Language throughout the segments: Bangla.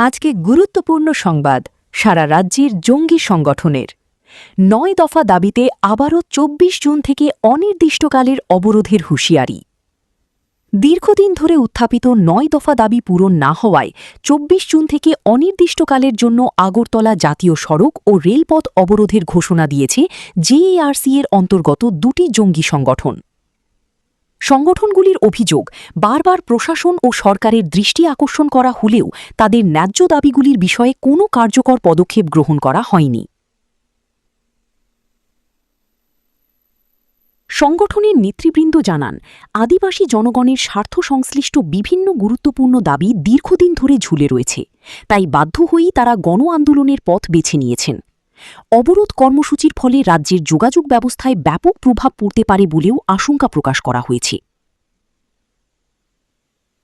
আজকে গুরুত্বপূর্ণ সংবাদ সারা রাজ্যের জঙ্গি সংগঠনের ৯ দফা দাবিতে আবারও ২৪ জুন থেকে অনির্দিষ্টকালের অবরোধের হুঁশিয়ারি। দীর্ঘদিন ধরে উত্থাপিত ৯ দফা দাবি পূরণ না হওয়ায় ২৪ জুন থেকে অনির্দিষ্টকালের জন্য আগরতলা জাতীয় সড়ক ও রেলপথ অবরোধের ঘোষণা দিয়েছে জেএআরসি এর অন্তর্গত দুটি জঙ্গি সংগঠন। সংগঠনগুলির অভিযোগ, বারবার প্রশাসন ও সরকারের দৃষ্টি আকর্ষণ করা হলেও তাদের ন্যায্য দাবিগুলির বিষয়ে কোনো কার্যকর পদক্ষেপ গ্রহণ করা হয়নি। সংগঠনের নেতৃবৃন্দ জানান, আদিবাসী জনগণের স্বার্থ সংশ্লিষ্ট বিভিন্ন গুরুত্বপূর্ণ দাবি দীর্ঘদিন ধরে ঝুলে রয়েছে, তাই বাধ্য হয়েই তারা গণ আন্দোলনের পথ বেছে নিয়েছেন। অবরোধ কর্মসূচির ফলে রাজ্যের যোগাযোগ ব্যবস্থায় ব্যাপক প্রভাব পড়তে পারে বলেও আশঙ্কা প্রকাশ করা হয়েছে।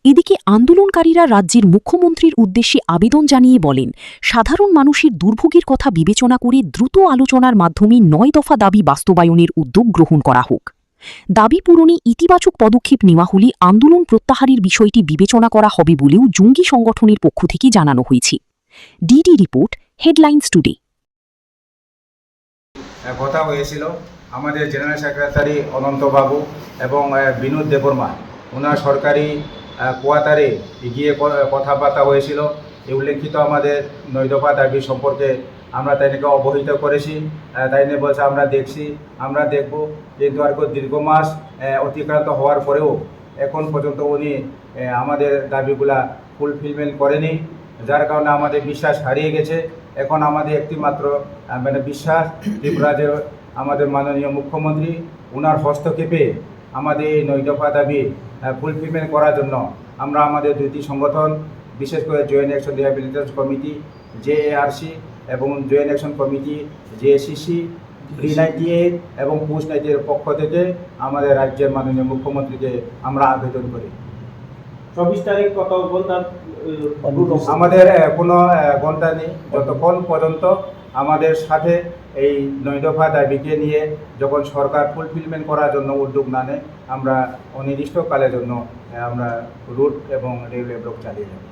এদিকে আন্দোলনকারীরা রাজ্যের মুখ্যমন্ত্রীর উদ্দেশ্যে আবেদন জানিয়ে বলেন, সাধারণ মানুষের দুর্ভোগের কথা বিবেচনা করে দ্রুত আলোচনার মাধ্যমে ৯ দফা দাবি বাস্তবায়নের উদ্যোগ গ্রহণ করা হোক। দাবি পূরণে ইতিবাচক পদক্ষেপ নেওয়া হলে আন্দোলন প্রত্যাহারের বিষয়টি বিবেচনা করা হবে বলেও জঙ্গি সংগঠনের পক্ষ থেকে জানানো হয়েছে। DD report, headlines today. কথা হয়েছিল আমাদের জেনারেল সেক্রেটারি অনন্তবাবু এবং বিনোদ দেববর্মা, ওনার সরকারি কোয়ার্টারে গিয়ে কথাবার্তা হয়েছিল। এই উল্লেখিত আমাদের ৯ দফা দাবি সম্পর্কে আমরা তাইকে অবহিত করেছি। তাই নিয়ে বলছে আমরা দেখছি, আমরা দেখব, কিন্তু আর দীর্ঘ মাস অতিক্রান্ত হওয়ার পরেও এখন পর্যন্ত উনি আমাদের দাবিগুলা ফুলফিলমেন্ট করেনি, যার কারণে আমাদের বিশ্বাস হারিয়ে গেছে। এখন আমাদের একটি মাত্র বিশ্বাস, ত্রিপুরাজের আমাদের মাননীয় মুখ্যমন্ত্রী, ওনার হস্তক্ষেপে আমাদের এই ৯ দফা দাবি ফুলফিলমেন্ট করার জন্য আমরা আমাদের দুটি সংগঠন, বিশেষ করে জয়েন্ট অ্যাকশন রিহ্যাবিলিটেশন কমিটি জেএআরসি এবং জয়েন্ট অ্যাকশন কমিটি জেএসিসি 398 এবং পুশ 90 এর পক্ষ থেকে আমাদের রাজ্যের মাননীয় মুখ্যমন্ত্রীকে আমরা আবেদন করি। ২৪ তারিখ কত ঘন্টা? আমাদের কোনো ঘন্টা নেই, যতক্ষণ পর্যন্ত আমাদের সাথে এই ৯ দফা দাবিকে নিয়ে যখন সরকার ফুলফিলমেন্ট করার জন্য উদ্যোগ না নেয়, আমরা অনির্দিষ্টকালের জন্য আমরা রুট এবং রেলওয়ে ব্লক চালিয়ে যাব।